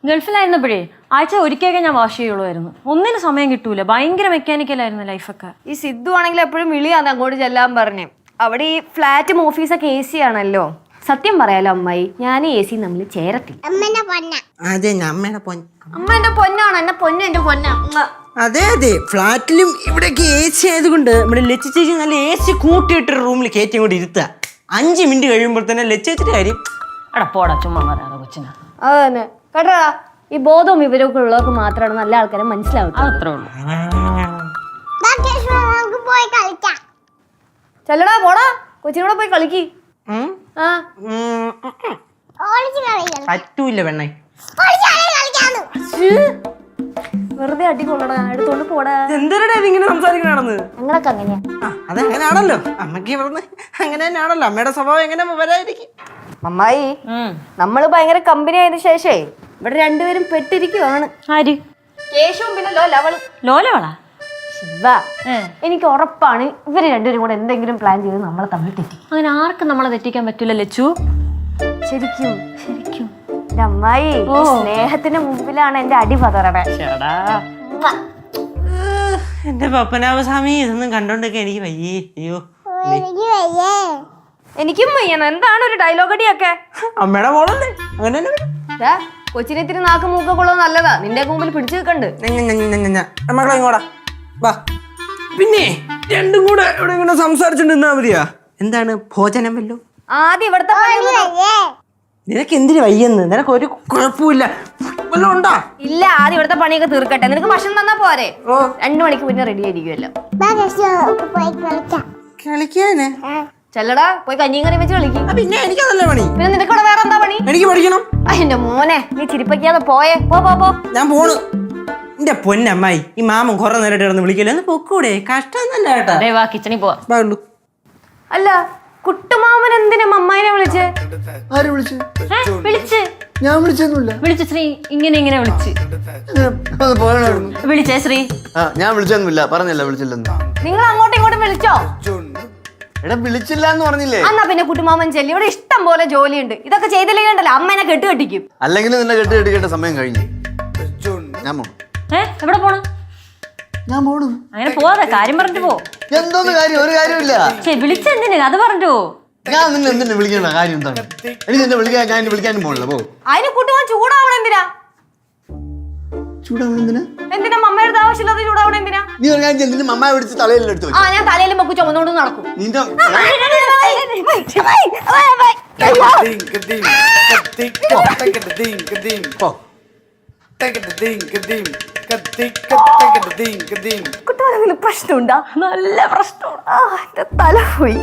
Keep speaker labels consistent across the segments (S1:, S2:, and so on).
S1: ഗൾഫിലായിരുന്നപ്പോഴേ ആഴ്ച ഒരിക്കലൊക്കെ ഞാൻ വാഷ് ചെയ്യുള്ളൂ. ഒന്നിനും സമയം കിട്ടൂല. ഭയങ്കര മെക്കാനിക്കലായിരുന്നു ലൈഫൊക്കെ.
S2: ഈ സിദ്ധു ആണെങ്കിൽ എപ്പോഴും വിളിയാന്ന് അങ്ങോട്ട് ചെല്ലാൻ പറഞ്ഞേ. അവിടെ ഈ ഫ്ലാറ്റും ഓഫീസൊക്കെ AC ആണല്ലോ. സത്യം പറയാലോ അമ്മായി, ഞാൻ AC നമ്മൾ ചേരത്തില്ല.
S3: അതെ അമ്മയുടെ പൊന്ന.
S2: അമ്മ എന്റെ പൊന്നാണ്, എന്റെ പൊന്ന എന്റെ പൊന്ന.
S3: അതെ അതെ, ഫ്ലാറ്റിലും ഇവിടെയൊക്കെ AC ആയതുകൊണ്ട് ഇവിടെ ലച്ചു ചേച്ചി നല്ല AC കൂട്ടിയിട്ടൊരു റൂമിൽ കയറ്റി കൂടി ഇരുത്തുക. 5 മിനിറ്റ് കഴിയുമ്പോൾ തന്നെ ലച്ചേച്ചിയുടെ കാര്യം
S1: എടാ പോടാ, ചുമ്മാ പറയാതെ കൊച്ചിനെ.
S2: അത് തന്നെ കേട്ടോ. ഈ ബോധവും ഇവരൊക്കെ ഉള്ളവർക്ക് മാത്രമാണ് നല്ല ആൾക്കാരെ മനസ്സിലാവുക.
S1: അത്രേ ഉള്ളൂ.
S2: ചെല്ലടാ പോടാ, കൊച്ചിനോടെ പോയി കളിക്ക്.
S3: പറ്റൂല പെണ്ണേ.
S2: വെറുതെ അടിക്കൊള്ളടാ, എടുത്തോണ്ട് പോടാ.
S3: എന്തിനാ ഇങ്ങനെ സംസാരിക്കണാണെന്ന്?
S2: ഞങ്ങളൊക്കെ അങ്ങനെയാ.
S3: അതങ്ങനെയാണല്ലോ അമ്മക്ക് ഇവിടുന്ന് അങ്ങനെ തന്നെയാണല്ലോ. അമ്മയുടെ സ്വഭാവം എങ്ങനെ വരാതിരിക്കും?
S2: അമ്മായി, നമ്മള് ഭയങ്കര കമ്പനി ആയതിനു ശേഷേ ഇവിടെ രണ്ടുപേരും പെട്ടിരിക്കുവാണ്.
S1: ആര്?
S2: കേശവും പിന്നെ
S1: ലോലവളാ?
S2: ശിവ, എനിക്ക് ഉറപ്പാണ് ഇവര് രണ്ടുപേരും കൂടെ എന്തെങ്കിലും പ്ലാൻ ചെയ്ത് നമ്മളെ തമ്മിൽ തെറ്റിക്കും.
S1: അങ്ങനെ ആർക്കും നമ്മളെ തെറ്റിക്കാൻ പറ്റൂല ലച്ചു.
S2: ശരിക്കും ശരിക്കും എന്റെ അമ്മായി, സ്നേഹത്തിന് മുമ്പിലാണ് എന്റെ അടി പതറണേ.
S3: എന്റെ പപ്പനാഭസ്വാമി, ഇതൊന്നും കണ്ടോണ്ടൊക്കെ എനിക്ക് വയ്യേ. അയ്യോ
S2: എനിക്കും വയ്യണം. എന്താണ് ഒരു ഡയലോഗ് അടിയൊക്കെ?
S3: അമ്മയുടെ മോളല്ലേ, അങ്ങനെ
S2: കൊച്ചിനെ ഇത്തിരി നാക്ക് മൂക്കൊക്കെ ഉള്ളത് നല്ലതാ. നിന്റെ മുമ്പിൽ പിടിച്ചു നിൽക്കണ്ട്.
S3: മക്കളെ ഇങ്ങോടാ വാ. പിന്നെ രണ്ടും കൂടെ ഇവിടെ ഇങ്ങനെ സംസാരിച്ചിട്ടുണ്ടാ മതിയാ? എന്താണ് ഭോജനം വല്ലോ?
S2: ആദ്യം ഇവിടുത്തെ
S3: നിനക്ക് എന്തിനു വയ്യെന്ന്? നിനക്ക് ഒരു കുഴപ്പമില്ല. വല്ലതും ഉണ്ടാ?
S2: ഇല്ല, ആദ്യം ഇവിടുത്തെ പണിയൊക്കെ തീർക്കട്ടെ. നിനക്ക് ഭക്ഷണം തന്നാ പോരെ? 2 മണിക്ക് പിന്നെ റെഡി ആയിരിക്കുമല്ലോ.
S3: കളിക്കാന്
S2: ചെല്ലടാ, പോയി കഞ്ഞിയും കറി വെച്ച് കളിക്കും.
S3: പിന്നെ എനിക്കതല്ല പണി.
S2: പിന്നെ നിനക്കൂടെ വേറെ എന്താ പണി?
S3: എനിക്ക് പഠിക്കണം.
S2: എന്റെ മോനെ, നീ ചിരിപ്പിക്കാതെ പോയേ. പോ.
S3: ഞാൻ പോണു. എന്റെ പൊന്നമ്മായി, ഈ മാമൻ കുറെ നേരിട്ട് കിടന്ന് വിളിക്കല്ലോ. ഒന്ന് പൊക്കൂടെ? കഷ്ടം തന്നെ കേട്ടാ.
S1: കിച്ചണിൽ പോവാ.
S2: അല്ല, കുട്ടുമാമൻ എന്തിനാ അമ്മായിനെ വിളിച്ചേ?
S4: ആര് വിളിച്ചു?
S1: വിളിച്ച്
S4: ഞാൻ വിളിച്ചൊന്നുമില്ല.
S1: വിളിച്ച് ശ്രീ ഇങ്ങനെ വിളിച്ച് വിളിച്ചേ ശ്രീ.
S4: ഞാൻ വിളിച്ചൊന്നുമില്ല, പറഞ്ഞല്ല വിളിച്ചില്ലെന്ന്.
S2: നിങ്ങൾ അങ്ങോട്ടും ഇങ്ങോട്ടും വിളിച്ചോ?
S4: എടാ വിളിച്ചില്ല എന്ന് പറഞ്ഞില്ലേ?
S2: എന്നാ പിന്നെ കുട്ടുമാമൻ ചെല്ലി. ഇവിടെ ഇഷ്ടം പോലെ ജോലിയുണ്ട്. ഇതൊക്കെ ചെയ്തില്ലേണ്ടല്ലോ അമ്മേനെ കെട്ടിക്കും.
S4: അല്ലെങ്കിൽ നിന്നെ കെട്ടിക്കേണ്ട സമയം കഴിഞ്ഞു. ഞാൻ പോണു.
S1: എവിടെ പോണു?
S4: ഞാൻ പോണു.
S1: അങ്ങനെ പോവാതെ കാര്യം പറഞ്ഞിട്ട് പോ.
S4: എന്തോന്ന് കാര്യം? ഒരു കാര്യമില്ല.
S1: വിളിച്ചെന്തിന് അത് പറഞ്ഞിട്ട് പോ.
S4: ഞാൻ നിന്നെ എന്തിനാ വിളിക്കേണ്ട കാര്യം എന്താണ്? എനിക്ക് നിന്നെ വിളിക്കാൻ, ഞാൻ വിളിക്കാനും പോണില്ല. പോ.
S2: അതിന് കുട്ടുമാൻ ചൂടാവണം എന്തിനാ?
S4: ചൂടാവണം എന്തിനാ?
S2: എന്തിനാ മമ്മയുടെ ആവശ്യമില്ലാതെ ചൂടാവണം എന്തിനാ?
S4: നീ ഒരു കാര്യം നിന്റെ മമ്മയെ വിളിച്ച് തലയിൽ എടുത്തു.
S2: ഞാൻ തലയിലും പൊക്കി ചുമന്നുകൊണ്ട് നടക്കും.
S4: നിന്റെ
S2: കുട്ടുമാനെങ്കിലും പ്രശ്നമുണ്ടാ? നല്ല പ്രശ്നമുണ്ട്. എന്റെ തല പോയി.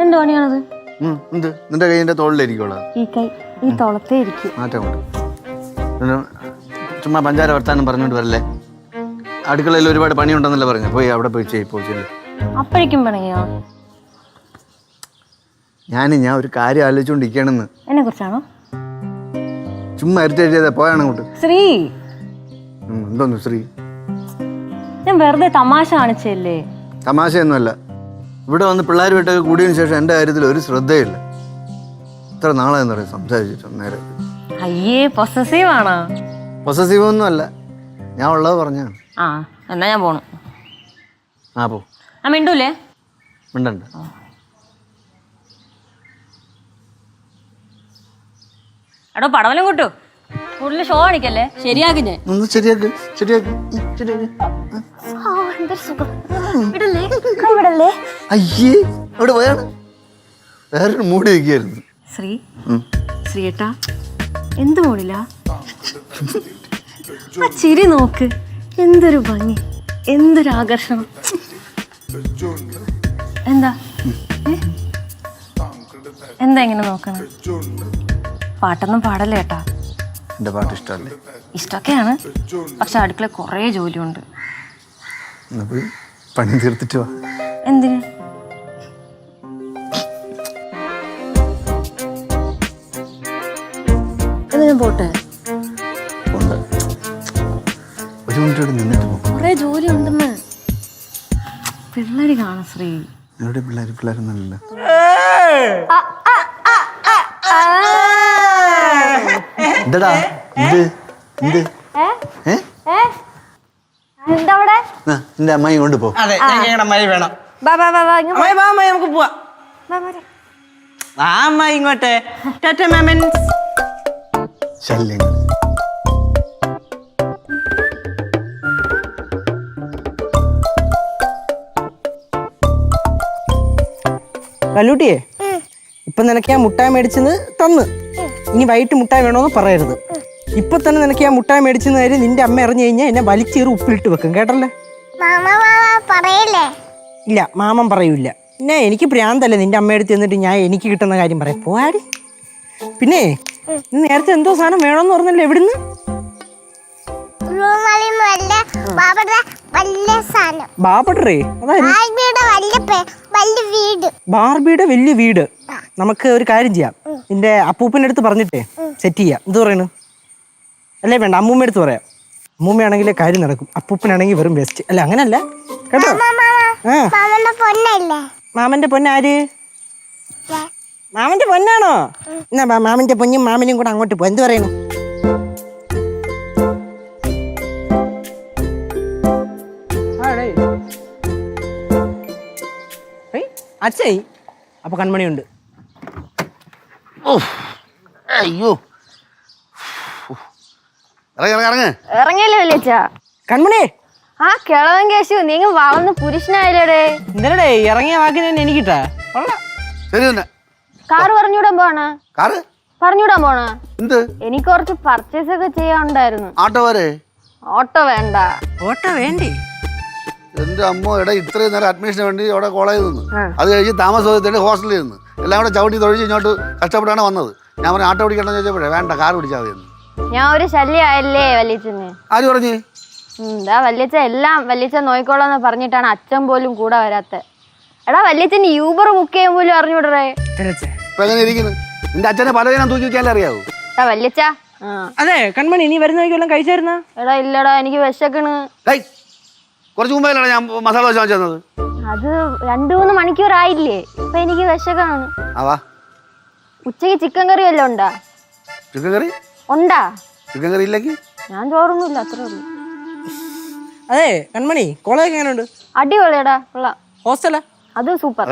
S1: എന്ത് പണിയാണത്?
S4: നിന്റെ കൈ എന്റെ തോളിലിരിക്കുള്ള
S1: ഈ തോളത്തേ ഇരിക്കും.
S4: മാറ്റം കൊണ്ട് ചുമ്മാ പഞ്ചാര വർത്താനം പറഞ്ഞോണ്ട് വരല്ലേ. അടുക്കളയിൽ ഒരുപാട് പണിയുണ്ടെന്നല്ലേ പറഞ്ഞു. പോയി അവിടെ പോയി ചെയ്യില്ലേ.
S1: അപ്പോഴേക്കും പണിയോ?
S4: ഞാൻ ഒരു കാര്യം ആലോചിച്ചോണ്ടിരിക്കണെന്ന്.
S1: എന്നെ കുറിച്ചാണോ?
S4: ചുമ്മാ എടുത്തെഴുതിയതാ. പോയാണ് അങ്ങോട്ട്.
S1: ശ്രീ
S4: എന്തോന്നു ശ്രീ?
S1: ഞാൻ വെറുതെ തമാശ കാണിച്ചല്ലേ.
S4: തമാശയൊന്നുമല്ല. ഇവിടെ വന്ന് പിള്ളേരുമായിട്ടൊക്കെ കൂടിയതിനു ശേഷം എൻ്റെ കാര്യത്തിൽ ഒരു ശ്രദ്ധയില്ല. ഇത്ര നാളെ എന്താ പറയുക സംസാരിച്ചിട്ട് നേരെ.
S1: അയ്യേ, പൊസസീവ് ആണോ?
S4: പൊസസീവ് ഒന്നും അല്ല, ഞാൻ ഉള്ളത് പറഞ്ഞാ.
S1: എന്നാ ഞാൻ പോണു.
S4: പോ.
S1: മിണ്ടൂലേ?
S4: മിണ്ടണ്ട.
S1: എടോ പടവലം കൂട്ടു, കൂടുതൽ ഷോ കാണിക്കല്ലേ. ശരിയാക്കി ഞാൻ.
S4: ഒന്ന് ശരിയാക്ക്. അയ്യേ, അവിടെ പോയാണ്. വേറൊരു മൂടി വയ്ക്കായിരുന്നു.
S1: ശ്രീയേട്ടാ, എന്ത് മോളില്ല? ആ ചിരി നോക്ക്, എന്തൊരു ഭംഗി, എന്തൊരു ആകർഷണം. എന്താ ഇങ്ങനെ നോക്കണം? പാട്ടൊന്നും പാടല്ലേ ഏട്ടാ.
S4: എൻ്റെ പാട്ട് ഇഷ്ടമല്ലേ?
S1: ഇഷ്ടമൊക്കെയാണ്, പക്ഷെ അടുക്കള കുറേ ജോലിയുണ്ട്.
S4: പണി തീർത്തിട്ട് വാ.
S1: എന്തിന്? ജോലി ഉണ്ടെന്ന് പിള്ളേര് കാണാം ശ്രീ.
S4: എവിടെ പിള്ളേരൊന്നുമല്ല. എന്താടാ
S2: എന്താ അവിടെ?
S4: നിന്റെ അമ്മായി കൊണ്ടുപോ.
S3: അതെ അമ്മായി വേണം.
S2: ബാ ബാ ബാ ബാ ഇങ്ങ് വാ.
S3: അമ്മായി വാ അമ്മായി നമുക്ക് പോവാ.
S2: ബാ, പോരെ.
S3: ആ അമ്മായി ഇങ്ങോട്ടെ. ടാറ്റ മാമൻ.
S4: ശല്യങ്ങൾ.
S3: കല്ലൂട്ടിയെ ഇപ്പൊ നിനക്ക് ഞാൻ മുട്ടായി മേടിച്ചെന്ന് തന്ന്. ഇനി വൈകിട്ട് മുട്ടായി വേണോന്ന് പറയരുത്. ഇപ്പൊ തന്നെ നിനക്ക് ഞാൻ മുട്ടായി മേടിച്ചെന്ന് കാര്യം നിന്റെ അമ്മ അറിഞ്ഞു കഴിഞ്ഞാൽ എന്നെ വലിച്ചേറി ഉപ്പിലിട്ട് വെക്കും, കേട്ടല്ലേ? ഇല്ല, മാമൻ പറയൂല. പിന്നെ എനിക്ക് ഭ്രാന്തല്ലേ നിന്റെ അമ്മയെടുത്ത് എന്നിട്ട് ഞാൻ എനിക്ക് കിട്ടുന്ന കാര്യം പറയാം. പോയാടി. പിന്നെ നീ നേരത്തെ എന്തോ സാധനം വേണോന്ന് പറഞ്ഞല്ലോ, എവിടുന്ന്? ബാബഡറേ ബാർബിയുടെ വലിയ വീട്. നമുക്ക് ഒരു കാര്യം ചെയ്യാം, നിന്റെ അപ്പൂപ്പൻ്റെ അടുത്ത് പറഞ്ഞിട്ടേ സെറ്റ് ചെയ്യാം. എന്ത് പറയണു? അല്ലേ വേണ്ട, അമ്മൂമ്മ അടുത്ത് പറയാം. അമ്മൂമ്മയാണെങ്കിലേ കാര്യം നടക്കും, അപ്പൂപ്പനാണെങ്കിൽ വെറും ബെസ്റ്റ്. അല്ല അങ്ങനല്ല കേട്ടോ. മാമന്റെ പൊന്നാര്? മാമന്റെ പൊന്നാണോ? എന്നാ മാമന്റെ പൊന്നും മാമനും കൂടെ അങ്ങോട്ട് പോ. എന്ത് പറയണു? അച്ഛേ അപ്പൊ കൺമണിയുണ്ട്.
S4: അയ്യോ
S2: ഇറങ്ങിയല്ലേ വലിയ
S3: കൺമണി
S2: ആ കിളവൻ കേശു നീങ്ങ വളർന്ന് പുരുഷനായില്ലേ?
S3: എന്തരടേ ഇറങ്ങിയ വാക്കിന് തന്നെ എനിക്കിട്ടാ.
S4: ശരി തന്നെ.
S2: കാറ് പറഞ്ഞുവിടാൻ പോണ?
S4: കാറ്
S2: പറഞ്ഞുവിടാൻ പോണ?
S4: എന്ത്?
S2: എനിക്ക് കുറച്ച് പർച്ചേസ് ഒക്കെ ചെയ്യാനുണ്ടായിരുന്നു.
S4: ആട്ടോ വരെ?
S2: ഓട്ടോ വേണ്ട.
S3: ഓട്ടോ വേണ്ടേ?
S4: എന്റെ അമ്മ ഇട ഇത്രയും നേരം അഡ്മിഷന് വേണ്ടി അവിടെ കോളേജിൽ നിന്ന്, അത് കഴിഞ്ഞ് താമസത്തിന് ഹോസ്റ്റലിൽ നിന്ന് എല്ലാം കൂടെ ചവിട്ടി തൊഴിച്ച് ഇങ്ങോട്ട് കഷ്ടപ്പെട്ടാണ് വന്നത്. ഞാൻ പറഞ്ഞു ആട്ടോ പിടിക്കണമെന്ന് ചോദിച്ചപ്പോഴേ വേണ്ട, കാർ പിടിച്ചാൽ മതി എന്ന്.
S2: ഞാൻ ഒരു ശല്യമായല്ലേ വല്യച്ഛന്?
S4: ആര് പറഞ്ഞു?
S2: എന്താ വല്യച്ഛ എല്ലാം വല്യച്ഛൻ നോയിക്കോളാന്ന് പറഞ്ഞിട്ടാണ് അച്ഛൻ പോലും കൂടെ വരാത്ത. എടാ വല്യച്ഛന് യൂബർ ബുക്ക് ചെയ്യാൻ പോലും അറിഞ്ഞൂടേ.
S4: ഇപ്പൊ എങ്ങനെ ഇരിക്കുന്നു? നിന്റെ അച്ഛനെ പലതിനും തൂക്കി വെക്കാനേ അറിയാവൂ.
S2: എടാ വല്യച്ഛ.
S3: അതെ കൺമണി, നീ വരുന്ന വഴിക്കെല്ലാം കഴിച്ചായിരുന്ന?
S2: എടാ ഇല്ലടാ, എനിക്ക് വിശക്കണ്.
S4: കുറച്ച് മുമ്പേലാണ് ഞാൻ മസാല ദോശ വാങ്ങിച്ചത്.
S2: അത് 2-3 മണിക്കൂറായില്ലേ, ഇപ്പൊ എനിക്ക് വിശക്കാണ്. ഉച്ചക്ക് ചിക്കൻ കറി വല്ലതും ഉണ്ടാ?
S4: ചിക്കൻ കറി
S2: ഉണ്ടാ?
S4: ചിക്കൻ കറി ഇല്ലെങ്കിൽ
S2: ഞാൻ ചോറൊന്നുമില്ല, അത്രേ ഉള്ളൂ.
S3: അതെ കൺമണി, കോളേജ് എങ്ങനെയുണ്ട്?
S2: അടിപൊളിയടാ, കൊള്ളാം.
S3: ഹോസ്റ്റലാ?
S2: അത് സൂപ്പർ.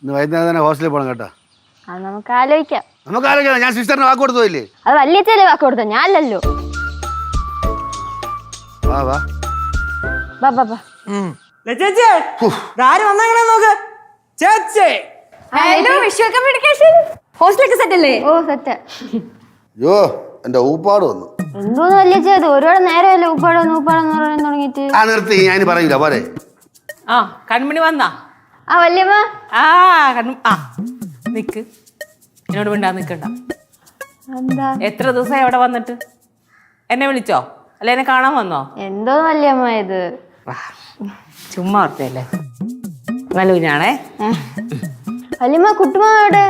S4: ഇന്ന് വൈകുന്നേരം തന്നെ ഹോസ്റ്റലിൽ പോകണം കേട്ടോ.
S2: അത് നമുക്ക് ആലോചിക്കാം.
S4: നമുക്ക് ആലോചിക്കാം. ഞാൻ സിസ്റ്ററിന് വാക്ക് കൊടുത്തു പോയില്ലേ?
S2: അത് വല്യച്ഛല്ലേ വാക്ക് കൊടുത്ത, ഞാനല്ലോ.
S4: വാ വാ
S2: ബാ ബാ ബാ.
S3: നോക്ക് ചേച്ചേ.
S2: Hello Vishu communication. ഹോസ്റ്റലൊക്കെ സെറ്റ് അല്ലേ? ഓ സെറ്റ്.
S4: യോ എന്റെ ഊപ്പാട് വന്നു.
S2: എന്തോന്ന് വല്യച്ഛ, അത് ഒരുപാട് നേരമല്ലേ ഊപ്പാടെന്ന് പറയാൻ തുടങ്ങിയിട്ട്.
S4: ആ നിർത്തി, ഞാൻ പറയൂല പോരെ.
S5: ആ കൺമണി വന്നാ?
S2: ആ വല്യമ്മ.
S5: ആ നിക്ക്, എന്നോട് മിണ്ടാ നിക്കണ്ട.
S2: എന്താ
S5: എത്ര ദിവസമായി അവിടെ വന്നിട്ട്? എന്നെ വിളിച്ചോ അല്ല എന്നെ കാണാൻ വന്നോ?
S2: എന്തോ വല്യമ്മ ഇത്?
S5: ചുമ്മാ ഓർത്തല്ലേ. നല്ല കുഞ്ഞാണേ.
S2: വല്യമ്മ കുട്ടുമാ എവിടെ?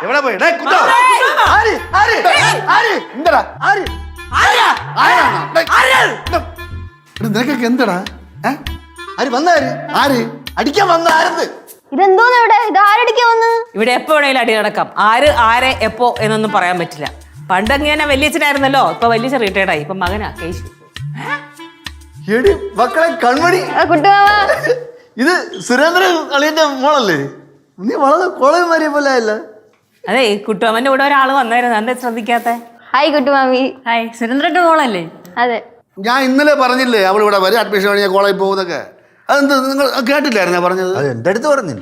S4: എവിടെ പോയി? നിനക്കൊക്കെ എന്താടാ? ആര് വന്നാര്? ആര് അടിക്കാൻ വന്ന? ആരെന്ത്?
S2: ഇതെന്തോന്ന് ഇവിടെ? ഇത് ആരടിക്കാൻ വന്ന്?
S5: ഇവിടെ എപ്പോ വേണേലും അടി നടക്കാം. ആര് ആരെ എപ്പോ എന്നൊന്നും പറയാൻ പറ്റില്ല. പണ്ട് അങ്ങനെ വലിയച്ഛനായിരുന്നല്ലോ, ഇപ്പൊ വലിയ റിട്ടയർഡായി, ഇപ്പൊ മകനാ കേശു.
S4: മക്കളെ കൺമണി,
S2: കുട്ടുമാവ
S4: ഇത് സുരേന്ദ്രൻ അളിയന്റെ മോളല്ലേ? നീ വളരെ കോളേജ് മാറിയ പോലെ അല്ല.
S5: അതെ, കുട്ടുമാമന്റെ കൂടെ ഒരാള് വന്നായിരുന്നു, എന്താ ശ്രദ്ധിക്കാത്ത?
S2: ഹായ് കുട്ടുമാമി.
S1: ഹായ്, സുരേന്ദ്രന്റെ മോളല്ലേ?
S2: അതെ.
S4: ഞാൻ ഇന്നലെ പറഞ്ഞില്ലേ അവൾ ഇവിടെ വരും അഡ്മിഷൻ കഴിഞ്ഞാൽ കോളേജിൽ പോകുന്നൊക്കെ. അതെന്ത് നിങ്ങൾ കേട്ടില്ലായിരുന്നു പറഞ്ഞത്? എന്റെ അടുത്ത് പറഞ്ഞു.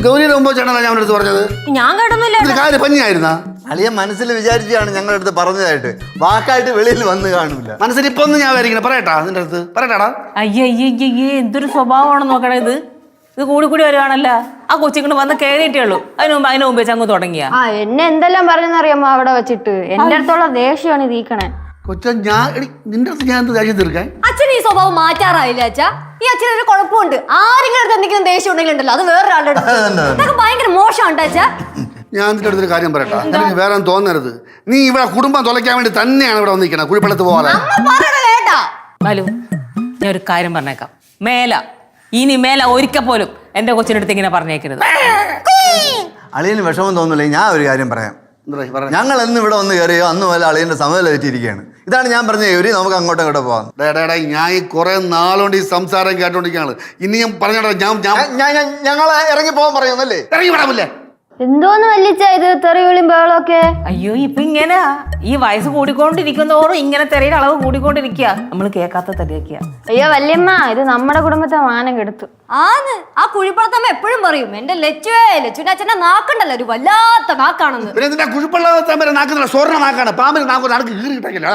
S4: ഗൗരിയുടെ മുമ്പ് ചേട്ടനല്ല ഞാൻ അടുത്ത് പറഞ്ഞത്.
S1: ഞാൻ കേട്ടൊന്നുമില്ല.
S4: കാര്യം പഞ്ഞായിരുന്നാ?
S6: അളിയ മനസ്സിൽ വിചാരിച്ചാണ് ഞങ്ങളുടെ അടുത്ത് പറഞ്ഞതായിട്ട്, വാക്കായിട്ട് വെളിയിൽ വന്ന് കാണൂല.
S4: മനസ്സിൽ ഇപ്പൊ ഒന്ന് ഞാൻ വരിക്കണം. പറയട്ടാ നിന്റെ അടുത്ത്? പറയട്ടാടാ.
S5: അയ്യയ്യേ, എന്തൊരു സ്വഭാവമാണെന്ന് നോക്കണേ. ഇത് കൂടി വരുവാണല്ലോ. ആ കൊച്ചിക്കൊണ്ട് വന്ന് കേറിയിട്ടേ ഉള്ളൂ. അതിന് മുമ്പേ ചങ്ങ് തുടങ്ങിയ.
S2: ആ എന്നെ എന്തെല്ലാം പറഞ്ഞെന്നറിയാമോ അവിടെ വെച്ചിട്ട്? എന്റെ അടുത്തുള്ള ദേഷ്യമാണ് തീക്കണേ.
S4: കൊച്ച ഞാൻ നിന്റെ അടുത്ത് ഞാൻ എന്ത് ദേഷ്യം തീർക്കാൻ?
S7: അച്ഛൻ ഈ സ്വഭാവം മാറ്റാറായില്ല അച്ഛാ. ഈ അച്ഛനൊരു കുഴപ്പമുണ്ട്. ആരെങ്കിലും അടുത്ത് എന്തെങ്കിലും ദേഷ്യം ഉണ്ടെങ്കിൽ ഉണ്ടല്ലോ, അത് വേറൊരാളുടെ അടുത്ത്. അതൊക്കെ ഭയങ്കര മോശമാണ് അച്ഛാ.
S4: ഞാൻ നിന്റെ അടുത്തൊരു കാര്യം പറയട്ടാ, എനിക്ക് വേറെ ഒന്നും തോന്നരുത്. നീ ഇവിടെ കുടുംബം തുലയ്ക്കാൻ വേണ്ടി തന്നെയാണ് ഇവിടെ വന്നിരിക്കണത്, കുഴിപ്പള്ളത്ത് പോകാതെ.
S5: ബാലു, ഞാൻ ഒരു കാര്യം പറഞ്ഞേക്കാം. ഇനി മേല ഒരിക്കൽ പോലും എൻ്റെ കൊച്ചിൻ്റെ അടുത്ത് ഇങ്ങനെ പറഞ്ഞേക്കരുത്.
S6: അളിയന് വിഷമം തോന്നില്ല. ഞാൻ ഒരു കാര്യം പറയാം. ഞങ്ങൾ എന്ന് ഇവിടെ വന്ന് കയറിയോ അന്ന് പോലെ അളിയന്റെ സമയം തെറ്റിയിരിക്കുകയാണ്. ഇതാണ് ഞാൻ പറഞ്ഞ ഗൗരി, നമുക്ക് അങ്ങോട്ടും ഇങ്ങോട്ട് പോകാം.
S4: ഞാൻ ഈ കുറെ നാളുകൊണ്ട് ഈ സംസാരം കേട്ടോണ്ടിരിക്കുകയാണ്. ഇനി ഞാൻ പറഞ്ഞോട്ടെ,
S6: ഞങ്ങളെ ഇറങ്ങി പോകാൻ പറയുന്നല്ലേ?
S4: ഇറങ്ങി വിടാമില്ലേ?
S2: എന്തോന്ന് വല്ലിച്ച ഇത് തെറിവിളിയും ബഹളമൊക്കെ?
S5: അയ്യോ, ഇപ്പൊ ഇങ്ങനെ ഈ വയസ്സ് കൂടിക്കൊണ്ടിരിക്കുന്നതോറും ഇങ്ങനെ തെരയുടെ അളവ് കൂടിക്കൊണ്ടിരിക്കുക. നമ്മൾ കേൾക്കാത്ത തെരയൊക്കെയ.
S2: അയ്യോ വല്യമ്മ, ഇത് നമ്മുടെ കുടുംബത്തെ മാനം കെടുത്തു.
S7: ആന്ന് ആ കുഴിപ്പുറത്തമ്മ എപ്പോഴും പറയും എന്റെ ലച്ചുവിന്റെ അച്ഛന്റെ നാക്കുണ്ടല്ലോ ഒരു വല്ലാത്ത നാക്കാണെന്ന്.
S4: പിന്നെ കുഴിപ്പള്ള നാക്കുന്ന സ്വർണ്ണ നാക്കാണ്, പാമ്പിന് നാക്ക് കീറിയിട്ടില്ല.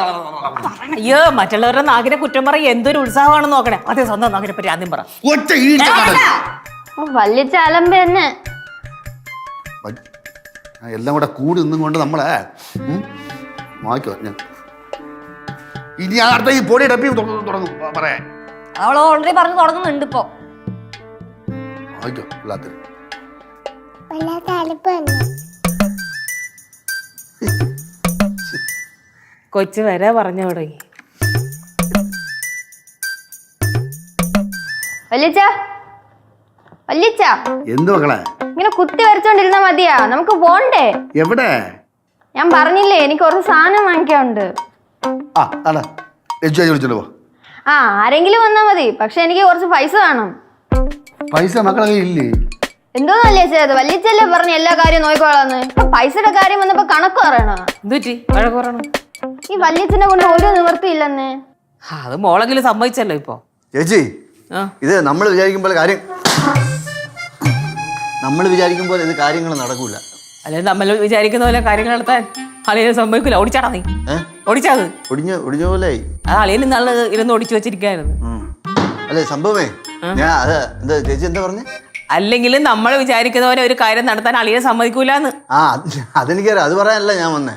S5: അയ്യോ, മറ്റുള്ളവരുടെ നാക്കിനെ കുറ്റം പറയും. എന്തൊരു ഉത്സാഹമാണെന്ന് നോക്കണേ. അതേ സ്വന്തം നാക്കിനെ പറ്റി ആദ്യം പറ.
S4: ഒറ്റ
S2: വല്ലിച്ച അലമ്പ തന്നെ.
S4: എല്ലാം കൂടെ കൂടി നിന്നും കൊണ്ട് നമ്മളെ വായിക്കോ. ഞാൻ ഇനി അടുത്ത ഈ പൊടി ഡപ്പി തുടങ്ങും പറയാൻ.
S7: അവൾ ഓൾറെഡി പറഞ്ഞു തുടങ്ങുന്നുണ്ട് ഇപ്പൊ.
S4: വായിക്കോ എല്ലാത്തിനും.
S5: കൊച്ചു വരെ പറഞ്ഞു തുടങ്ങി.
S2: വല്ലിച്ച വല്ലിച്ച,
S4: എന്ത് മക്കളെ
S2: ഇങ്ങനെ കുത്തി വരച്ചോണ്ടിരുന്നാ മതിയാ? നമുക്ക് പോണ്ടേ?
S4: എവിടെ?
S2: ഞാൻ പറഞ്ഞില്ലേ എനിക്ക് കുറച്ച് സാധനം വാങ്ങിക്കാനുണ്ട്.
S4: വിളിച്ചോണ്ട് പോ.
S2: ആരെങ്കിലും വന്നാ മതി, പക്ഷെ എനിക്ക് കുറച്ച് പൈസ വേണം.
S4: പൈസ മക്കളെ ഇല്ലേ?
S2: എന്തോന്ന് വല്ലിച്ചത്? വല്ലിച്ചല്ലേ പറഞ്ഞ എല്ലാ കാര്യം നോക്കിക്കോളാന്ന്. ഇപ്പൊ പൈസയുടെ കാര്യം വന്നപ്പോ കണക്ക് പറയണോ? ഈ വല്ലിച്ചനെ കൊണ്ട് ഒരു നിവൃത്തിയില്ലെന്ന്.
S5: അത് മോളെങ്കിലും സമ്മതിച്ചല്ലോ ഇപ്പൊ.
S6: ചേച്ചി, ഇത് നമ്മൾ വിചാരിക്കുമ്പോൾ ഇത് കാര്യങ്ങൾ നടക്കൂല.
S5: അല്ലെങ്കിൽ നമ്മൾ വിചാരിക്കുന്ന പോലെ കാര്യങ്ങൾ നടത്താൻ അളിയനെ സംഭവിക്കില്ല. ഓടിച്ചാടാ നീ? ഓടിച്ചാത്
S6: ഒടിഞ്ഞ പോലെ
S5: അത് അളിയന് നല്ല ഇരുന്ന് ഓടിച്ചു വെച്ചിരിക്കായിരുന്നു.
S6: അല്ലെ സംഭവമേ? ഞാൻ എന്താ ചേച്ചി എന്താ പറഞ്ഞേ?
S5: അല്ലെങ്കിലും നമ്മൾ വിചാരിക്കുന്ന പോലെ ഒരു കാര്യം നടത്താൻ അളിയെ സമ്മതിക്കൂലെന്ന്.
S6: അതെനിക്കറിയാം. അത് പറയാനല്ല ഞാൻ വന്നേ.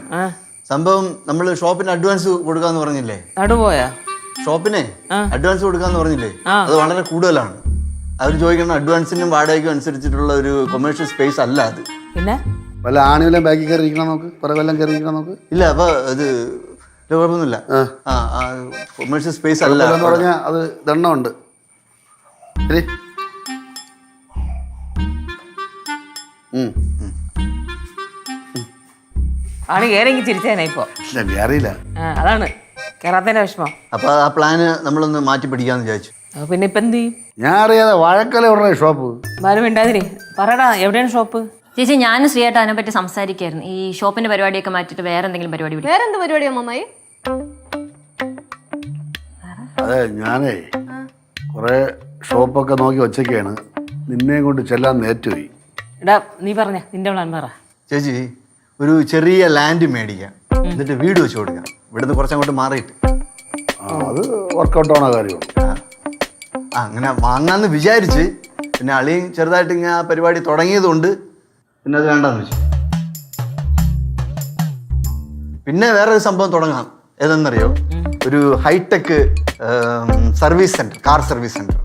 S6: സംഭവം നമ്മൾ ഷോപ്പിന് അഡ്വാൻസ് കൊടുക്കാന്ന് പറഞ്ഞില്ലേ?
S5: നടുപോയാ?
S6: ഷോപ്പിനെ അഡ്വാൻസ് കൊടുക്കാന്ന് പറഞ്ഞില്ലേ? അത് വളരെ കൂടുതലാണ്. അവർ ചോദിക്കുന്ന അഡ്വാൻസിനും വാടകയ്ക്കും അനുസരിച്ചിട്ടുള്ള ഒരു കൊമേഴ്ഷ്യൽ സ്പേസ് അല്ല അത്.
S5: പിന്നെ
S4: വല്ല ആണിവെല്ലാം ബാക്കി കയറി ഇരിക്കണം നോക്ക്, പിറകെല്ലാം കയറി ഇരിക്കണം നോക്ക്.
S6: ഇല്ല, അപ്പൊ അത് കുഴപ്പമൊന്നുമില്ല. കൊമേഴ്ഷ്യൽ സ്പേസ് അല്ല
S4: എന്ന് പറഞ്ഞാൽ അത് ദണ്ണമുണ്ട്. ശരി.
S5: ആണ് കേറെങ്കിൽ ചിരിച്ചേനെ ഇപ്പൊ.
S4: അറിയില്ല,
S5: അതാണ് കേറാത്തതിന്റെ വിഷമം.
S6: അപ്പൊ ആ പ്ലാന് നമ്മളൊന്ന് മാറ്റി പിടിക്കാന്ന് വിചാരിച്ചു.
S5: പിന്നെ ഇപ്പൊ എന്ത് ചെയ്യും?
S4: ഞാൻ അറിയാതെ വാഴക്കല ഉടനെ ഷോപ്പ്.
S5: ബാലു മിണ്ടാതിരി, പറയടാ എവിടെയാണ് ഷോപ്പ്?
S1: ചേച്ചി, ഞാനും ശ്രീയേട്ട അതിനെ പറ്റി സംസാരിക്കായിരുന്നു. ഈ ഷോപ്പിന്റെ പരിപാടിയൊക്കെ മാറ്റിട്ട് വേറെ എന്തെങ്കിലും പരിപാടി പിടിക്കും.
S7: വേറെന്ത് പരിപാടിയാ അമ്മായി?
S4: അതെ, ഞാനേ കുറെ ഷോപ്പൊക്കെ നോക്കി വച്ചൊക്കെയാണ്. നിന്നെയും കൊണ്ട് ചെല്ലാൻ നേറ്റുപോയി.
S5: എടാ നീ പറഞ്ഞ നിന്റെ പ്ലാൻ പറ.
S6: ചേച്ചി, ഒരു ചെറിയ ലാൻഡ് മേടിക്കാം, എന്നിട്ട് വീട് വെച്ച് കൊടുക്കാം. ഇവിടുന്ന് കുറച്ചങ്ങോട്ട് മാറിയിട്ട്.
S4: അത് വർക്കൗട്ട് ആവണ കാര്യമാണ്.
S6: അങ്ങനെ വാങ്ങാന്ന് വിചാരിച്ച്, പിന്നെ അളിയും ചെറുതായിട്ട് ഇങ്ങനെ ആ പരിപാടി തുടങ്ങിയതുകൊണ്ട് പിന്നെ അത് വേണ്ടെന്ന് വെച്ചു. പിന്നെ വേറൊരു സംഭവം തുടങ്ങാം. ഏതെന്നറിയോ? ഒരു hi tech service centre, car service centre.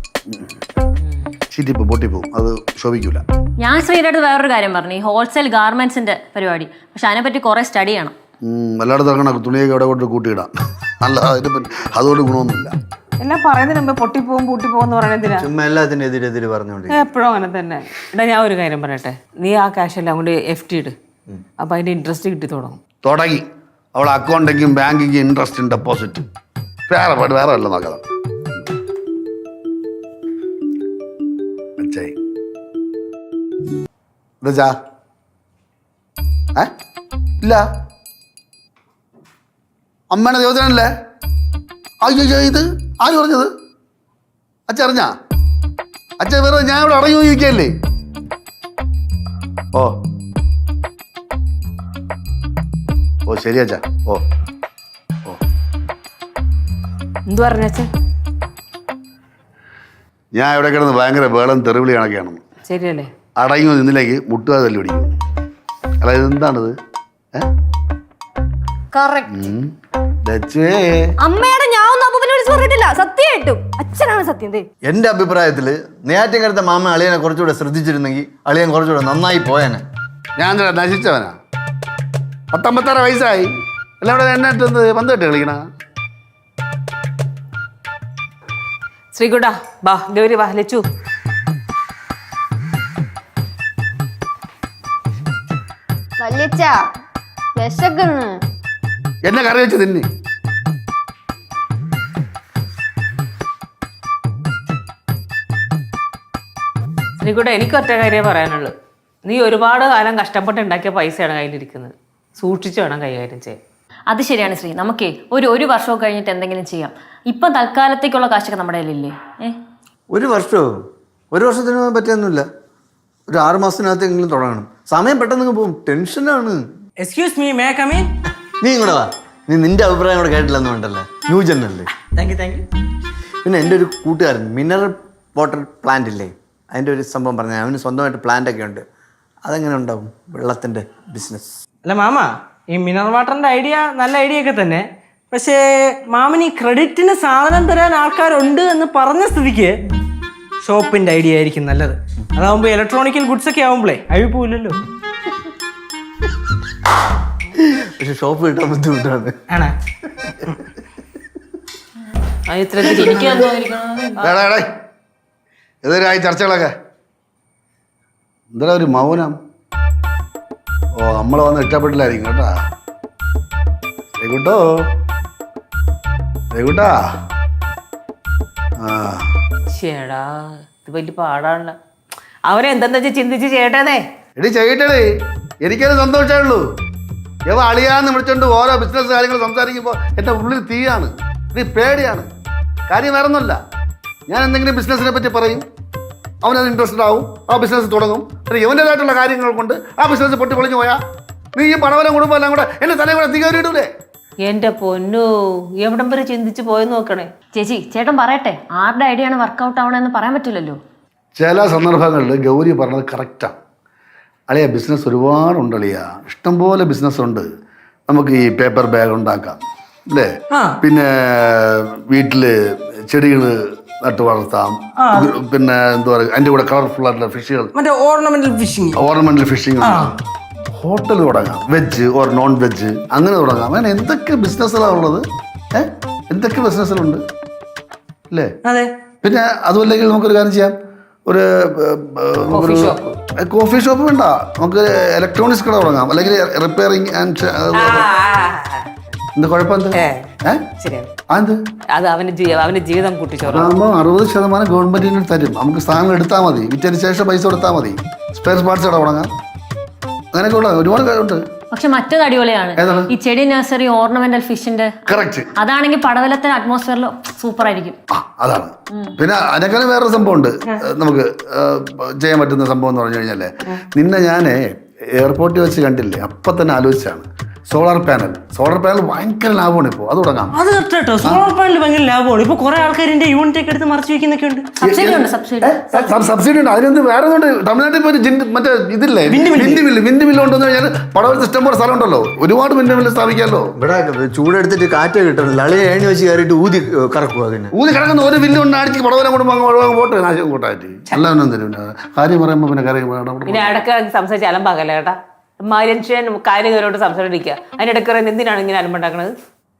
S4: ചീറ്റിപ്പോ പൊട്ടിപ്പോവും, അത് ശോഭിക്കൂല.
S1: ഞാൻ ശ്രീയുടെ വേറൊരു കാര്യം പറഞ്ഞു, ഈ ഹോൾസെയിൽ ഗാർമെന്റ്സിന്റെ പരിപാടി. പക്ഷെ അതിനെപ്പറ്റി കുറെ സ്റ്റഡി ചെയ്യണം.
S4: വല്ലാതെ ഇറങ്ങണം, തുണിയൊക്കെ അവിടെ കൊണ്ട് കൂട്ടിയിടാം. അല്ല, അതുകൊണ്ട് ഗുണമൊന്നുമില്ല.
S5: എല്ലാം പറയുന്നതിന് മുമ്പ് പൊട്ടിപ്പോവും പൂട്ടിപ്പോന്ന് പറയുന്നതിനാ
S6: ചുമ്മാ എല്ലാത്തിനും എതിരെതിരെ പറഞ്ഞോണ്ട്
S5: എപ്പോഴും അങ്ങനെ തന്നെ. എടാ ഞാൻ ഒരു കാര്യം പറയട്ടെ, നീ ആ ക്യാഷ് എല്ലാം കൊണ്ട് FD ഇട്. അപ്പൊ അതിന്റെ ഇൻട്രസ്റ്റ് കിട്ടി
S4: തുടങ്ങി. അവൾ അക്കൗണ്ടിക്കും ബാങ്കിക്കും ഇൻട്രസ്റ്റ് ഡെപ്പോസിറ്റ് വേറെ വല്ല നോക്കാം. ഇല്ല, അമ്മയുടെ ദേവതനല്ലേ? അയ്യോ, ഇത് ആര് പറഞ്ഞത്? അച്ഛ അറിഞ്ഞാ? അച്ഛ വേറെ ഞാൻ ഇവിടെ അടങ്ങി ചോദിക്കല്ലേ? ഓ ശരി അച്ഛാ. ഓ
S5: എന്തു പറഞ്ഞ?
S4: ഞാൻ ഇവിടെ കിടന്ന് ഭയങ്കര വേളം തെറിവിളി കണക്കെയാണെന്ന്.
S5: ശരിയല്ലേ?
S4: അടങ്ങി നിന്നിലേക്ക് മുട്ടുക തല്ലി പിടിക്കും. അല്ല, ഇതെന്താണിത്?
S7: അമ്മയുടെ ഞാൻ ഒന്നും അപ്പൂപ്പനെ വിളിച്ച് പറഞ്ഞിട്ടില്ല. സത്യമായിട്ടും അച്ഛനാണ് സത്യം.
S6: എന്റെ അഭിപ്രായത്തില് നെയ്യാറ്റിൻകരത്തെ മാമ അളിയനെ കുറച്ചുകൂടെ ശ്രദ്ധിച്ചിരുന്നെങ്കിൽ അളിയൻ കുറച്ചുകൂടെ നന്നായി പോയേനെ.
S4: ഞാൻ എന്താ നശിച്ചവനാ? 56 വയസ്സായി, എല്ലാം കൂടെ എന്നെ ഇട്ട് പന്ത് കെട്ടി കളിക്കണ.
S5: ശ്രീകുട്ടാ ബാ, ഗൗരി വാ, ലച്ചു.
S2: വല്യച്ഛ വിശക്കുന്നു.
S4: എന്നെ കറി വെച്ച് തിന്നി.
S5: ശ്രീകുട്ട, എനിക്ക് ഒറ്റ കാര്യം പറയാനുള്ളൂ. നീ ഒരുപാട് കാലം കഷ്ടപ്പെട്ട് ഉണ്ടാക്കിയ പൈസയാണ് കയ്യിലിരിക്കുന്നത്. സൂക്ഷിച്ചു വേണം കൈകാര്യം ചെയ്യാൻ.
S1: അത് ശരിയാണ് ശ്രീ. നമുക്കേ ഒരു വർഷമൊക്കെ കഴിഞ്ഞിട്ട് എന്തെങ്കിലും ചെയ്യാം. ഇപ്പം തൽക്കാലത്തേക്കുള്ള കാശൊക്കെ നമ്മുടെ കയ്യിലില്ലേ?
S6: ഒരു വർഷമോ? ഒരു വർഷത്തിന് പറ്റിയൊന്നുമില്ല. ഒരു 6 മാസത്തിനകത്തെങ്കിലും തുടങ്ങണം. സമയം പെട്ടെന്ന് പോകും. ടെൻഷനാണ്.
S3: Excuse me, may I come in?
S6: നീ ഇങ്ങോട്ട് വാ. നീ നിന്റെ അഭിപ്രായം കൂടെ കേട്ടില്ലെന്ന് വേണ്ടല്ലേ. ന്യൂ ജെൻ അല്ലേ?
S3: Thank you.
S6: പിന്നെ എൻ്റെ ഒരു കൂട്ടുകാരൻ മിനറൽ വാട്ടർ പ്ലാന്റ് ഇല്ലേ, അതിൻ്റെ ഒരു സംഭവം പറഞ്ഞാൽ അവന് സ്വന്തമായിട്ട് പ്ലാന്റൊക്കെ ഉണ്ട്. അതെങ്ങനെ ഉണ്ടാവും വെള്ളത്തിൻ്റെ ബിസിനസ്?
S3: അല്ല മാമ, ഈ മിനറൽ വാട്ടറിന്റെ ഐഡിയ നല്ല ഐഡിയ ഒക്കെ തന്നെ. പക്ഷേ മാമന് ഈ ക്രെഡിറ്റിന് സാധനം തരാൻ ആൾക്കാരുണ്ട് എന്ന് പറഞ്ഞ സ്ഥിതിക്ക് ഷോപ്പിന്റെ ഐഡിയ ആയിരിക്കും നല്ലത്. അതാവുമ്പോ ഇലക്ട്രോണിക്കൽ ഗുഡ്സ് ഒക്കെ ആവുമ്പോഴേ അഴിപ്പില്ലല്ലോ.
S6: പക്ഷെ ഷോപ്പ് കിട്ടാൻ ബുദ്ധിമുട്ടാണ്.
S3: ആണോ?
S4: എതിരായി ചർച്ചകളൊക്കെ എന്താ ഒരു മൗനം? ഓ, നമ്മൾ വന്ന് ഇഷ്ടപ്പെട്ടില്ലായിരിക്കും കേട്ടാ. രഘുട്ടോ, രഘുട്ടാ.
S5: ചേടാ, ഇത് വലിയ പാടാണല്ലോ. അവരെന്തെന്ന് വെച്ചാൽ ചിന്തിച്ച് ചെയ്യട്ടേന്നേ.
S4: എടി ചെയ്യട്ടേ, എനിക്കത് സന്തോഷമുള്ളൂ. ഇവ അളിയാന്ന് വിളിച്ചോണ്ട് ഓരോ ബിസിനസ് കാര്യങ്ങൾ സംസാരിക്കുമ്പോൾ എൻ്റെ ഉള്ളിൽ തീയാണ്, ഇത് പേടിയാണ്. കാര്യം വേറെ ഒന്നുമില്ല. ഞാൻ എന്തെങ്കിലും ബിസിനസ്സിനെ പറ്റി പറയും, അവനത് ഇൻട്രസ്റ്റഡ് ആവും, ആ ബിസിനസ് തുടങ്ങും. ഇവൻ്റെതായിട്ടുള്ള കാര്യങ്ങൾ കൊണ്ട് ആ ബിസിനസ് പൊട്ടി പൊളിഞ്ഞു പോയാൽ നീ ഈ പണവരം കുടുംബം എല്ലാം കൂടെ എൻ്റെ തലയിൽ കൂടെ തീകേറിയിടൂലേ?
S5: എന്റെ പൊന്നു, എവിടം വരെ ചിന്തിച്ച് പോയെന്ന് നോക്കണേ.
S1: ചേച്ചി, ചേട്ടൻ പറയട്ടെ, ആരുടെ ഐഡിയ ആണ് വർക്കൗട്ട് ആവണമെന്ന് പറയാൻ പറ്റില്ലല്ലോ.
S4: ചില സന്ദർഭങ്ങളിൽ ഗൗരി പറഞ്ഞത് കറക്റ്റാണ്. അളിയ ബിസിനസ് ഒരുപാടുണ്ട് അളിയ, ഇഷ്ടംപോലെ ബിസിനസ് ഉണ്ട്. നമുക്ക് ഈ പേപ്പർ ബാഗ് ഉണ്ടാക്കാം അല്ലേ, പിന്നെ വീട്ടിൽ ചെടികൾ നട്ട് വളർത്താം, പിന്നെ എന്താ പറയുക അതിൻ്റെ കൂടെ കളർഫുൾ ആയിട്ടുള്ള ഫിഷുകൾ, ഓർണമെന്റൽ ഫിഷിംഗ്, ഹോട്ടൽ തുടങ്ങാം, വെജ് ഓർ നോൺ വെജ്, അങ്ങനെ തുടങ്ങാം. അങ്ങനെ എന്തൊക്കെ ബിസിനസ്സുകളാണ് ഉള്ളത്, എന്തൊക്കെ ബിസിനസ്സുകളുണ്ട് അല്ലേ? പിന്നെ അതുമല്ലെങ്കിൽ നമുക്കൊരു കാര്യം ചെയ്യാം, ഒരു കോഫി ഷോപ്പ് വേണ്ട, നമുക്ക് ഇലക്ട്രോണിക്സ് കട തുടങ്ങാം, അല്ലെങ്കിൽ റിപ്പയറിങ് ആൻഡ് എന്താ കുഴപ്പം?
S5: അത് അവന്റെ ജീവിതം കൂട്ടിച്ചോറ്.
S4: 60% ഗവൺമെന്റിന് തരും. നമുക്ക് സാധനങ്ങൾ എടുത്താൽ മതി, വിറ്റതിന് ശേഷം പൈസ കൊടുത്താൽ മതി. സ്പെയർ പാർട്സ് കട തുടങ്ങാം, അങ്ങനെയൊക്കെ ഉള്ള ഒരുപാട് കാര്യമുണ്ട്.
S1: പക്ഷെ മറ്റൊരു അടിപൊളിയാണ് ഈ ചെടി നഴ്സറി ഓർണമെന്റൽ ഫിഷിന്റെ.
S4: കറക്റ്റ്.
S1: അതാണെങ്കിൽ പടവലത്തിന് അറ്റ്മോസ്ഫിയറിൽ സൂപ്പർ ആയിരിക്കും.
S4: അതാണ്. പിന്നെ അതിനേക്കാളും വേറൊരു സംഭവം ഉണ്ട് നമുക്ക് ചെയ്യാൻ പറ്റുന്ന സംഭവം എന്ന് പറഞ്ഞു കഴിഞ്ഞാല്, നിന്നെ ഞാൻ എയർപോർട്ടിൽ വെച്ച് കണ്ടില്ലേ, അപ്പം തന്നെ ആലോചിച്ചാണ്. സോളാർ പാനൽ ഭയങ്കര ലാഭമാണ് ഇപ്പോൾ, അത് തുടങ്ങാം.
S3: അത് കേട്ടോ, സോളാർ പാനൽ ഭയങ്കര ലാഭമാണ്. ഇപ്പൊ കുറെ ആൾക്കാരിന്റെ യൂണിറ്റ് ഒക്കെ എടുത്ത് മറച്ചു വെക്കുന്നൊക്കെ ഉണ്ട്.
S4: സബ്സിഡി ഉണ്ട്. അതിനെന്ത് വേറെ ഒന്നുണ്ട്. തമിഴ്നാട്ടിൽ ഇപ്പോൾ മറ്റേ ഇതില്ലേ വിൻഡ് മില്ല് കൊണ്ടുവന്നു കഴിഞ്ഞാൽ പടവൽ സിസ്റ്റം പോലെ സ്ഥലം ഉണ്ടല്ലോ, ഒരുപാട് വിൻഡ് മില്ല് സ്ഥാപിക്കാമല്ലോ.
S6: ഇവിടെ ചൂടെടുത്തിട്ട് കാറ്റ് കിട്ടണം, ലളിയെ ഏണി വെച്ച് കയറിയിട്ട് ഊതി കറക്കുക.
S4: ഊതി കിടക്കുന്ന ഒരു വില്ല് കൊണ്ട് അടിച്ച് പടവല കുടുംബം പോട്ടെ, നാശം കൂട്ടായിട്ട് എല്ലാം തരും. കാര്യം പറയുമ്പോൾ പിന്നെ കാര്യം
S5: ഇടയ്ക്ക് സംസാരിച്ച് അലമ്പാകല്ലേ കേട്ടാ. മനുഷ്യൻ കാര്യങ്ങളോട് സംസാരിക്കുക, അതിനിടയ്ക്ക് എന്തിനാണ് ഇങ്ങനെ അലമ്പുണ്ടാക്കണത്?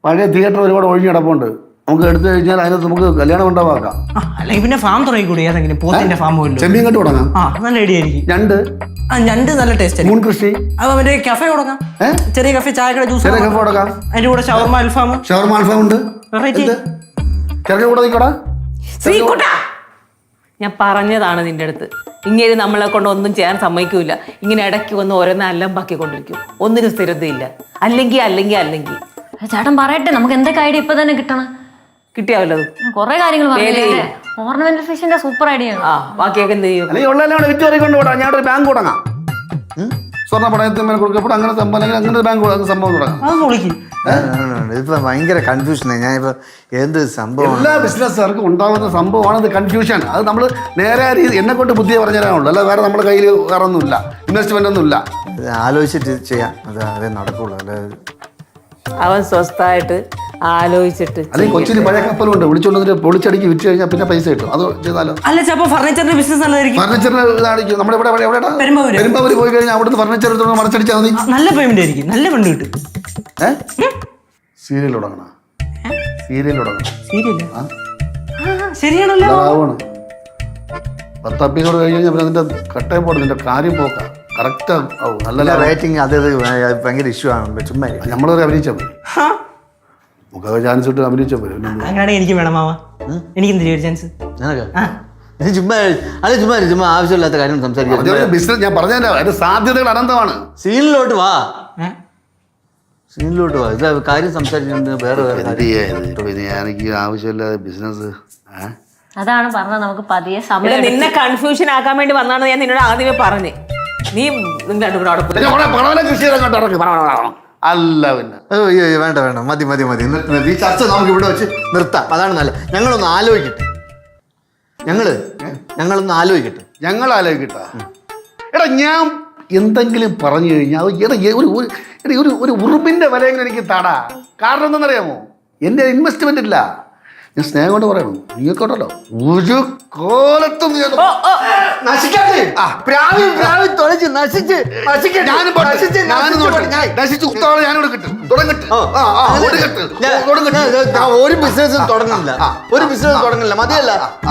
S4: പഴയ തിയേറ്റർ ഒരുപാട് ഒഴിഞ്ഞ് കിടപ്പുണ്ട്, നമുക്ക് എടുത്തു കഴിഞ്ഞാൽ അതിനകത്ത് നമുക്ക് കല്യാണം ഉണ്ടാക്കാം.
S3: അല്ലെങ്കിൽ പിന്നെ ഫാം തുടങ്ങിക്കൂടി, ഏതെങ്കിലും പോത്തിന്റെ ഫാം പോലും
S4: ചെമ്മീൻ കെട്ട് തുടങ്ങാം.
S3: നല്ല ഐഡിയ ആയിരിക്കും. ഞണ്ട് നല്ല ടേസ്റ്റ്.
S4: മൂൺ കൃഷി,
S3: മറ്റേ കഫേ തുടങ്ങാം, ചെറിയ കഫേ, ചായക്കട, ജ്യൂസ്
S4: തുടങ്ങാം.
S3: അതിന്റെ കൂടെ ഷവർമ അൽഫാം
S4: ഉണ്ട്. ചെറുക്കൻ കൂടെ നിൽക്കടാ.
S5: ഞാൻ പറഞ്ഞതാണ് നിന്റെ അടുത്ത്, ഇങ്ങനെ നമ്മളെ കൊണ്ട് ഒന്നും ചെയ്യാൻ സമ്മതിക്കൂല. ഇങ്ങനെ ഇടയ്ക്ക് വന്ന് ഓരോന്ന് അല്ലമ്പാക്കിക്കൊണ്ടിരിക്കും, ഒന്നിനും സ്ഥിരതയില്ല. അല്ലെങ്കിൽ
S1: ചേട്ടൻ പറയട്ടെ, നമുക്ക് എന്തൊക്കെ ഐഡിയ ഇപ്പൊ തന്നെ കിട്ടണം.
S5: കിട്ടിയാവല്ലോ
S1: കുറെ കാര്യങ്ങൾ ഓർണമെന്റൽ ഫിഷിന്റെ സൂപ്പർ ഐഡിയ ആണ്.
S5: ബാക്കിയൊക്കെ എന്ത് ചെയ്യും?
S4: വിറ്റ് ഞാനൊരു ബാങ്ക് തുടങ്ങാം, സ്വർണ്ണ പണയത്തിന് കൊടുക്കപ്പെടും, അങ്ങനെ അങ്ങനെ ഒരു ബാങ്ക് സംഭവം തുടങ്ങാം.
S6: ഇതിപ്പോ ഭയങ്കര കൺഫ്യൂഷനായി. ഞാനിപ്പോ എന്ത് സംഭവം,
S4: എല്ലാ ബിസിനസ്സുകാർക്കും ഉണ്ടാകുന്ന സംഭവമാണ് ഇത് കൺഫ്യൂഷൻ. അത് നമ്മൾ നേരെ എന്നെ കൊണ്ട് ബുദ്ധിയെ പറഞ്ഞുതരാനുള്ളൂ, അല്ല വേറെ നമ്മുടെ കയ്യിൽ വേറെ ഒന്നുമില്ല, ഇൻവെസ്റ്റ്മെന്റ് ഒന്നുമില്ല.
S6: ആലോചിച്ചിട്ട് ചെയ്യാം, അതേ നടക്കുള്ളൂ.
S5: അവൻ സ്വസ്ഥമായിട്ട് ആലോചിച്ചിട്ട്
S4: അല്ലെങ്കിൽ കൊച്ചിന് പഴയ കപ്പലുണ്ട് വിളിച്ചോണ്ട് വന്നിട്ട് പൊളിച്ചടിക്ക് വിറ്റ് കഴിഞ്ഞാൽ പിന്നെ പൈസ കിട്ടും. അത് ചെയ്താലോ?
S3: അല്ല ചിലപ്പോ ഫർണിച്ചറിന്റെ ബിസിനസ് നല്ലതായിരിക്കും.
S4: ഫർണിച്ചറിന് ഇതായിരിക്കും. നമ്മുടെ ഇവിടെ എവിടെയാ?
S3: പെരുമ്പാവൂര്.
S4: പെരുമ്പാവൂര് പോയി കഴിഞ്ഞാൽ അവിടുന്ന് ഫർണിച്ചർ എടുത്തോണ്ട് മറച്ചടിച്ചാൽ മതി.
S3: നല്ല പേയ്മെന്റ് ആയിരിക്കും, നല്ല ഫണ്ട് കിട്ടും.
S4: സീരിയൽ തുടങ്ങണം. സീരിയൽ തുടങ്ങണം.
S3: ശരിയല്ലേ? ശരിയാണല്ലോ.
S4: ആവണം. 10 എപ്പിസോഡ് കഴിഞ്ഞ് കഴിഞ്ഞാൽ പിന്നെ അതിന്റെ കട്ടയം പോടും, നിന്റെ കാര്യം പോക്കാം. കറക്റ്റ് ആവും. നല്ല
S6: റേറ്റിംഗ് അത് ഭയങ്കര ഇഷ്യൂ ആണ്. ചുമ്മാ
S4: നമ്മളൊരു അഭിനയിച്ചാൽ മതി. മുഖ ചാൻസ് ഇട്ട് അഭിനയിച്ചാൽ മതി.
S3: അങ്ങനെയാണെങ്കിൽ എനിക്ക് വേണം മാമ. എനിക്ക് എന്തിനാ ഒരു ചാൻസ്?
S6: ചുമ്മാ അല്ലെ ചുമ്മാ ആവശ്യമില്ലാത്ത കാര്യം സംസാരിക്കാം.
S4: ബിസിനസ് ഞാൻ പറഞ്ഞതിന്റെ അതിന്റെ സാധ്യതകൾ അനന്തമാണ്.
S6: സീനിലോട്ട് വാ, സീനിലോട്ട് വാ. ഇത് കാര്യം സംസാരിക്കുന്നത് വേറെ
S4: എനിക്ക് ആവശ്യമില്ലാതെ ബിസിനസ്.
S1: അതാണ് പറഞ്ഞത് നമുക്ക് പതിയെ
S5: ഇവിടെ
S1: സമയം
S5: നിന്നെ കൺഫ്യൂഷൻ ആക്കാൻ വേണ്ടി വന്നാണ് ഞാൻ നിന്നോട് ആദ്യമേ പറഞ്ഞേ. നീ നിങ്ങൾ രണ്ടും കൂടെ അവിടെ പോയി.
S4: കൃഷി അല്ല പിന്നെ
S6: വേണ്ട വേണ്ട, മതി മതി മതി. ഈ ചർച്ച നമുക്ക് ഇവിടെ വെച്ച് നിർത്താം. അതാണ് നല്ല. ഞങ്ങളൊന്ന് ആലോചിക്കട്ടെ. ഞങ്ങളൊന്ന് ആലോചിക്കട്ടെ.
S4: ഞങ്ങൾ ആലോചിക്കട്ടാ. എടാ ഞാൻ എന്തെങ്കിലും പറഞ്ഞു കഴിഞ്ഞാൽ ഒരു ഉറുമ്പിന്റെ വിലയെങ്കിലും എനിക്ക് താടാ. കാരണം എന്തെന്നറിയാമോ? എൻ്റെ ഇൻവെസ്റ്റ്മെന്റ് ഇല്ല. ഞാൻ സ്നേഹം കൊണ്ട് പറയണു. നീക്കോട്ടല്ലോ ഒരു കോലത്തും
S6: ഒരു ബിസിനസ് തുടങ്ങുന്നില്ല, ഒരു ബിസിനസ് തുടങ്ങുന്നില്ല.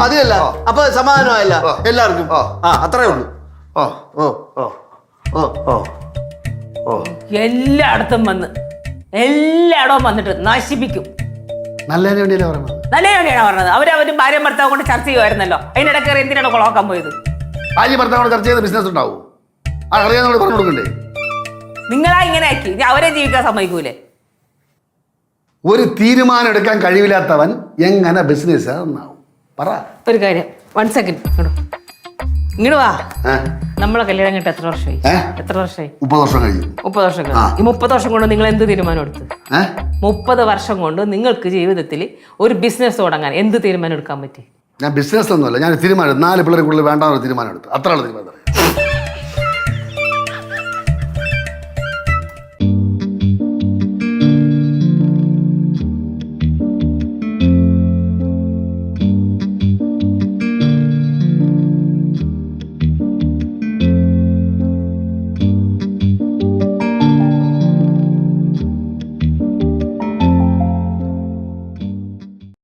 S6: മതിയല്ല. അപ്പൊ സമാധാനമായല്ല എല്ലാവർക്കും. അത്രേ ഉള്ളൂ.
S5: എല്ലായിടത്തും എല്ലായിടവും വന്നിട്ട് നശിപ്പിക്കും.
S4: നല്ലതിന് വേണ്ടിയല്ലേ പറയണത്?
S5: നല്ല വേണ്ടിയാണ് പറഞ്ഞത്. അവരും ഭാര്യയും ഭർത്താവും കൊണ്ട് ചർച്ച ചെയ്യുമായിരുന്നല്ലോ. അതിനിടയ്ക്ക് എന്തിനാണ് കൊളാക്കാൻ പോയത്?
S4: ഭാര്യ ഭർത്താവോട് ചർച്ച ചെയ്ത ബിസിനസ് ഉണ്ടാവും. അറിയാവുന്നവർ പറഞ്ഞു കൊടുക്കണ്ടേ?
S5: നിങ്ങളാ ഇങ്ങനെ ആക്കി അവരെ ജീവിക്കാൻ സമ്മതിക്കൂലേ?
S4: ഒരു തീരുമാനം എടുക്കാൻ കഴിവില്ലാത്തവൻ എങ്ങനെ ബിസിനസ് നന്നാവും? പറ.
S5: ഒരു കാര്യം, 1 സെക്കൻഡ് ഇങ്ങോട്ട് വാ. നമ്മളെ കല്യാണം കഴിഞ്ഞിട്ട് എത്ര വർഷമായി? 30 വർഷം കഴിഞ്ഞു. 30 വർഷം കഴിഞ്ഞു. ഈ 30 വർഷം കൊണ്ട് നിങ്ങൾ എന്ത് തീരുമാനം എടുത്തു? 30 വർഷം കൊണ്ട് നിങ്ങൾക്ക് ജീവിതത്തിൽ ഒരു ബിസിനസ് തുടങ്ങാൻ എന്ത് തീരുമാനം എടുക്കാൻ പറ്റി?
S4: ഞാൻ ബിസിനസ് ഒന്നുമല്ല, ഞാൻ തീരുമാനം 4 പിള്ളേർക്കുള്ളിൽ വേണ്ടാന്ന് തീരുമാനം എടുത്തു. അത്രയുള്ള തീരുമാനം.